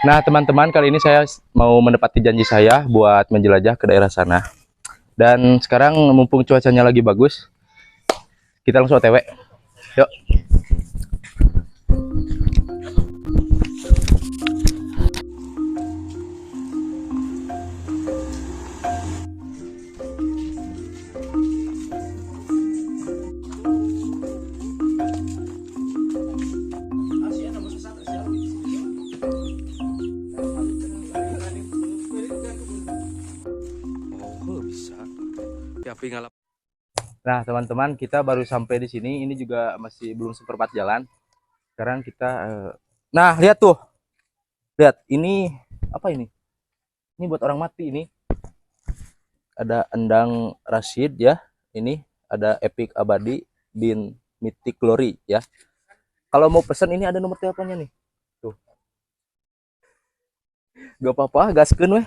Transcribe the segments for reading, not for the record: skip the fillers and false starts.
Nah, teman-teman, kali ini saya mau menepati janji saya buat menjelajah ke daerah sana. Dan sekarang mumpung cuacanya lagi bagus, kita langsung OTW. Yuk. Oh, bisa. Nah, teman-teman, kita baru sampai di sini. Ini juga masih belum seperempat jalan. Sekarang kita nah, lihat tuh. Lihat, ini apa ini? Ini buat orang mati ini. Ada Endang Rashid ya. Ini ada Epic Abadi bin Mythic Glory ya. Kalau mau pesan ini ada nomor teleponnya nih. Tuh. Gak apa-apa, gaskeun weh.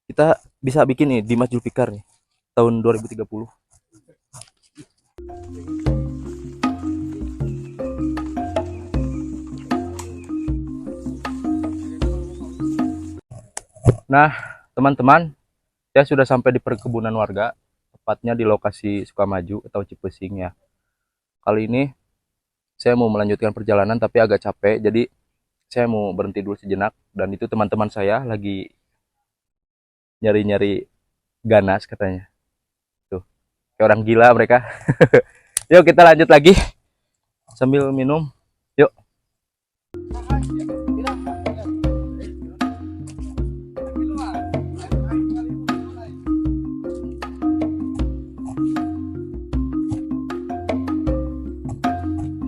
Kita bisa bikin nih Dimas Julfikar nih tahun 2030. Nah, teman-teman, saya sudah sampai di perkebunan warga, tepatnya di lokasi Sukamaju atau Cipesing ya. Kali ini saya mau melanjutkan perjalanan tapi agak capek, jadi saya mau berhenti dulu sejenak. Dan itu teman-teman saya lagi nyari-nyari ganas katanya. Tuh, kayak orang gila mereka. Yuk kita lanjut lagi sambil minum. Yuk.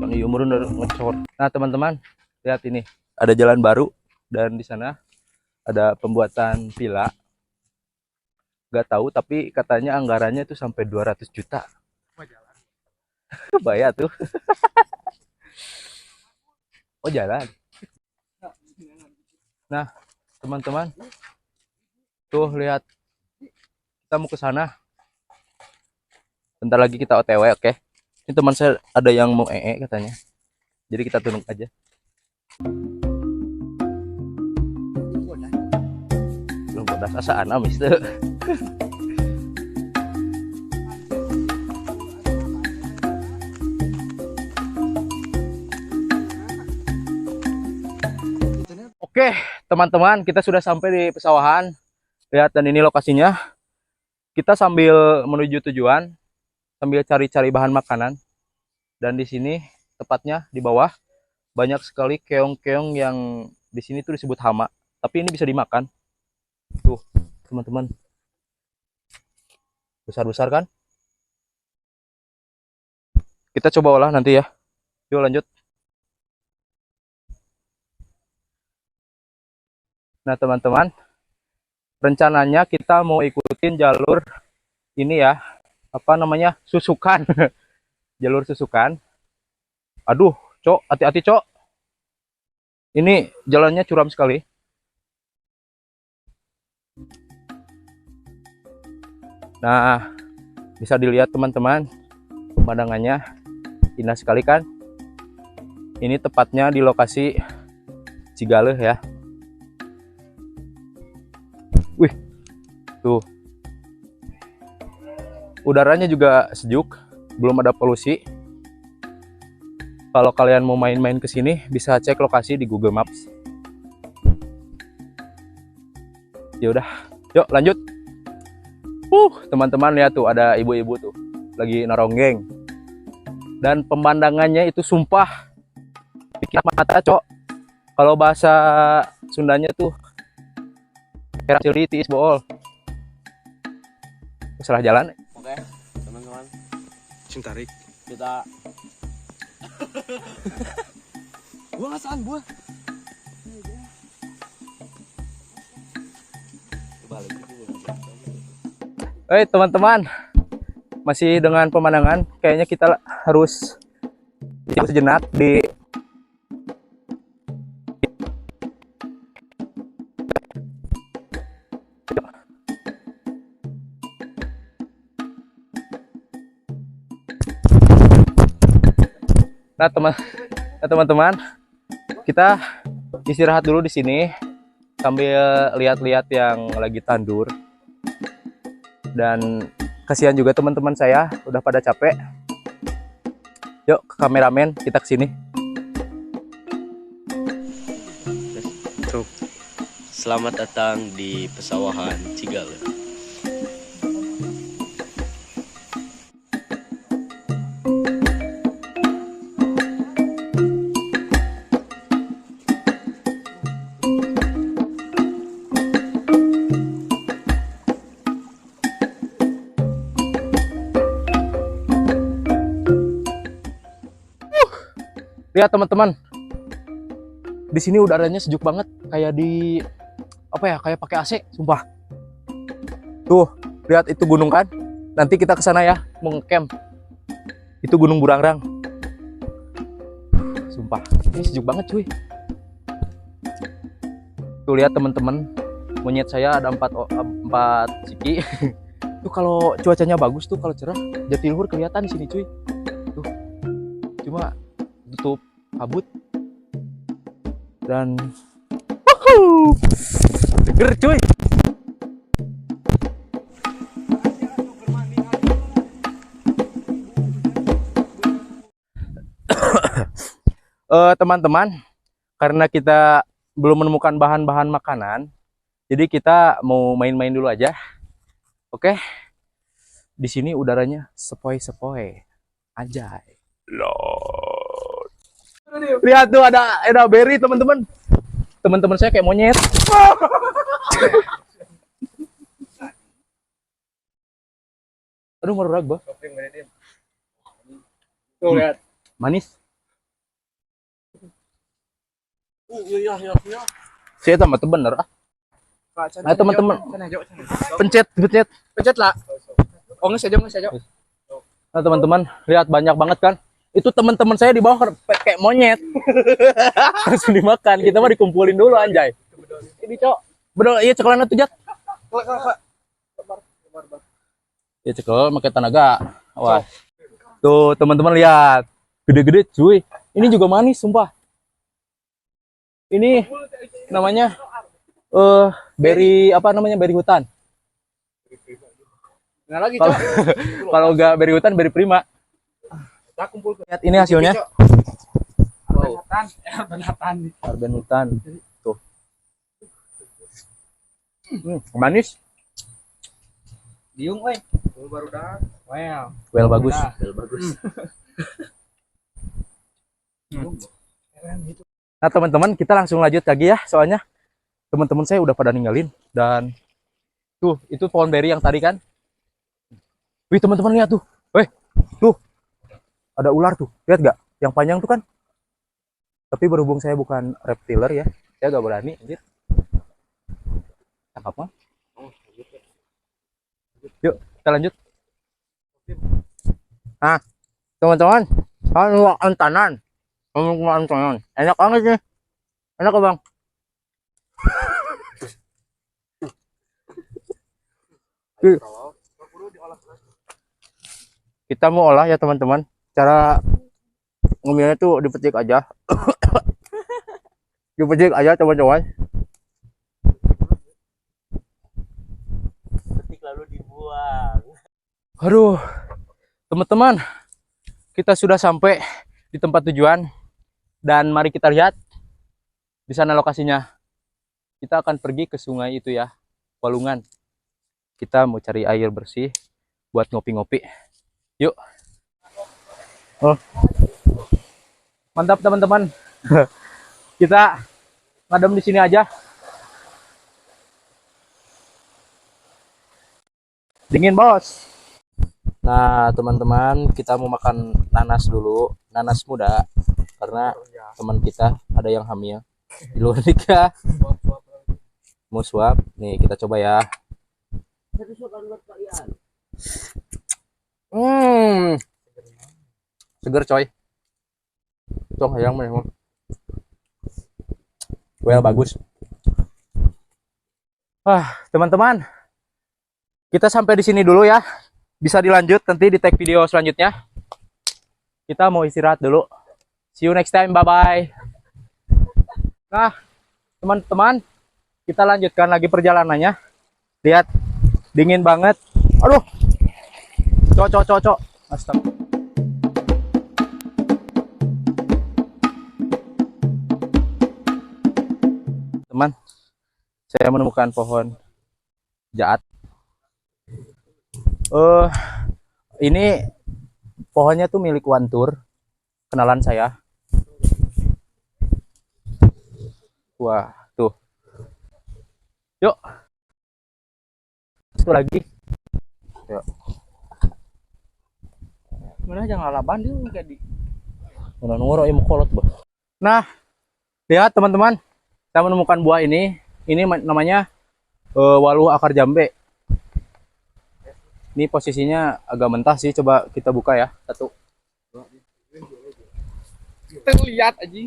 Ini umur udah ngecor. Nah, teman-teman, lihat ini. Ada jalan baru dan di sana ada pembuatan villa. Gak tahu tapi katanya anggarannya itu sampai 200 juta. Bayar tuh. Oh, jalan. Nah, teman-teman, tuh lihat, kita mau ke sana. Bentar lagi kita OTW, oke? Ini teman saya ada yang mau katanya. Jadi kita tunduk aja. Belum bodas asaan amis tuh. Oke, teman-teman, kita sudah sampai di pesawahan. Lihat, dan ini lokasinya. Kita sambil menuju tujuan, sambil cari-cari bahan makanan. Dan di sini, tepatnya di bawah, banyak sekali keong-keong yang di sini tuh disebut hama. Tapi ini bisa dimakan. Tuh, teman-teman. Besar-besar kan? Kita coba olah nanti ya. Yuk lanjut. Nah, teman-teman, rencananya kita mau ikutin jalur ini ya, apa namanya, susukan. Jalur susukan. Aduh, cok, hati-hati cok. Ini jalannya curam sekali. Nah, bisa dilihat teman-teman, pemandangannya indah sekali kan. Ini tepatnya di lokasi Cigaleh ya. Wih, tuh. Udaranya juga sejuk, belum ada polusi. Kalau kalian mau main-main ke sini, bisa cek lokasi di Google Maps. Ya udah, yuk lanjut. Teman-teman lihat tuh, ada ibu-ibu tuh lagi naronggeng. Dan pemandangannya itu sumpah bikin mata, cok. Kalau bahasa Sundanya tuh Heracilitis bool. Salah jalan. Oke, teman-teman. Cintarik. Kita gua ngasaan gua. Teman-teman, masih dengan pemandangan, kayaknya kita harus sejenak di Nah, teman-teman, kita istirahat dulu di sini sambil lihat-lihat yang lagi tandur. Dan kasihan juga teman-teman saya udah pada capek. Yuk kameramen, kita ke sini. Selamat datang di pesawahan Cigale. Lihat teman-teman, di sini udaranya sejuk banget, kayak di apa ya, kayak pakai AC, sumpah. Tuh, lihat itu gunung kan? Nanti kita ke sana ya, mau ngecamp. Itu Gunung Burangrang. Sumpah, ini sejuk banget cuy. Tuh lihat teman-teman, monyet saya ada empat siki. Tuh kalau cuacanya bagus tuh, kalau cerah, Jatiluhur kelihatan di sini cuy. Tuh, cuma tutup kabut dan seger cuy. Teman-teman, karena kita belum menemukan bahan-bahan makanan, jadi kita mau main-main dulu aja. Oke, di sini udaranya sepoi-sepoi aja. Lord. Lihat tuh ada berry teman-teman. Teman-teman saya kayak monyet. Aduh merurag bah. Tuh lihat. Manis. Saya tambah bener ah. Nah teman-teman, pencet lah. Oh nggak saja. Nah teman-teman, lihat banyak banget kan. Itu teman-teman saya di bawah kayak monyet. Langsung dimakan. Kita mah dikumpulin dulu anjay. Ini cok. Bedol iya cekelan tuh Jat. Ya cekel pakai tenaga. Wah. Tuh teman-teman lihat. Gede-gede cuy. Ini juga manis sumpah. Ini namanya berry apa namanya? Berry hutan. Nah lagi Kalau kalau enggak berry hutan, berry prima. Lihat ini hasilnya. Arben hutan. Tuh. Manis. Diung weh. Baru dah. Well bagus. Nah teman-teman, kita langsung lanjut lagi ya, soalnya teman-teman saya udah pada ninggalin. Dan tuh itu pohon beri yang tadi kan. Wih teman-teman lihat tuh. Weh tuh ada ular tuh, lihat gak? Yang panjang tuh kan. Tapi berhubung saya bukan reptiler ya, saya gak berani anjir. Tangkap mah. Yuk kita lanjut. Nah teman-teman, kalau antanan enak banget nih. Enak kok bang. Kita mau olah ya teman-teman. Cara ngemilnya tuh dipetik aja. Dipetik aja teman-teman. Petik lalu dibuang. Aduh teman-teman, kita sudah sampai di tempat tujuan. Dan mari kita lihat di sana lokasinya. Kita akan pergi ke sungai itu ya, Walungan. Kita mau cari air bersih buat ngopi-ngopi. Yuk. Oh. Mantap teman-teman. Kita ngadem di sini aja. Dingin, Bos. Nah, teman-teman, kita mau makan nanas dulu, nanas muda. Karena teman kita ada yang hamil di luar nikah. Mau suap nih, kita coba ya. Seger coy. Cong hayang mah. Well bagus. Teman-teman, kita sampai di sini dulu ya. Bisa dilanjut nanti di tag video selanjutnya. Kita mau istirahat dulu. See you next time. Bye bye. Nah, teman-teman, kita lanjutkan lagi perjalanannya. Lihat, dingin banget. Aduh, cok. Astaga. Teman, saya menemukan pohon jaat. Ini pohonnya tuh milik Wantur, kenalan saya. Wah, tuh. Yuk. Satu lagi. Yuk. Mana jangan lalaban dia kayak di. Mana ngoro yang kolot, bah. Nah, lihat teman-teman, kita menemukan buah ini. Ini namanya waluh akar jambe. Ini posisinya agak mentah sih. Coba kita buka ya. Satu. Kita lihat aja.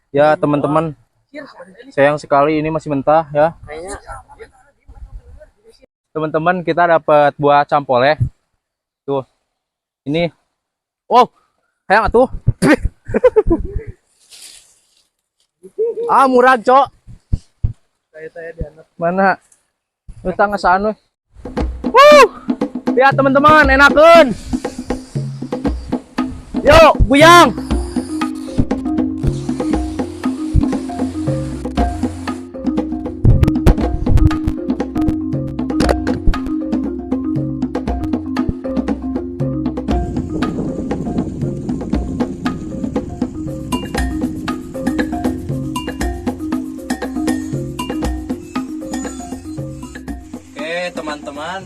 Ya teman-teman, sayang sekali ini masih mentah ya. Teman-teman, kita dapat buah campole. Tuh. Ini. Oh, sayang atuh. Ah, murah, Cok. Mana? Lu tangga sana. Lihat teman-teman, enakeun. Yuk, buyang. Teman-teman,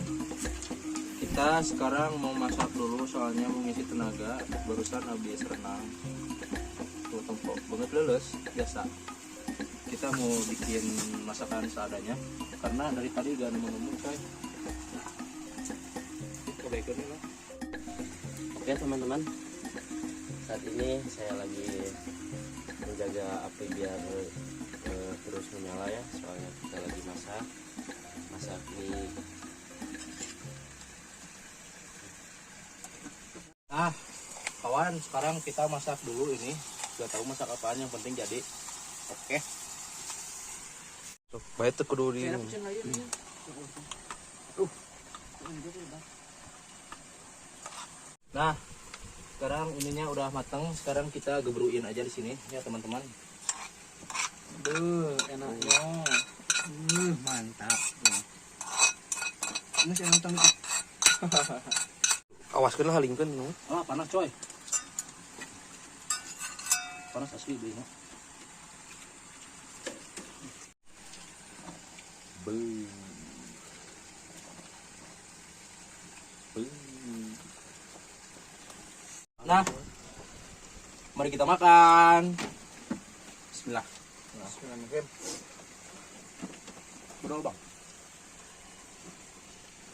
kita sekarang mau masak dulu soalnya mau ngisi tenaga. Barusan habis renang tuh, tempok banget lulus biasa. Kita mau bikin masakan seadanya karena dari tadi gak nemu-nemu coy. Kebaikan ini lah. Oke teman-teman, saat ini saya lagi menjaga api biar terus menyala ya, soalnya kita lagi masak mie. Nah kawan, sekarang kita masak dulu ini. Gak tahu masak apaan, yang penting jadi. Oke. Baik tuh kudu di. Nah, sekarang ininya udah matang. Sekarang kita gebruin aja di sini ya teman-teman. Enaknya. Mantap. Ini saya nonton. Awaskeun lah halingkeun nu. Ah, panas coy. Panas asli deh ini. Nah, mari kita makan. Bismillah. Bismillahirrahmanirrahim. Bedol bang.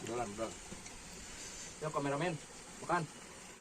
Bedolan. Yuk kameramen, makan.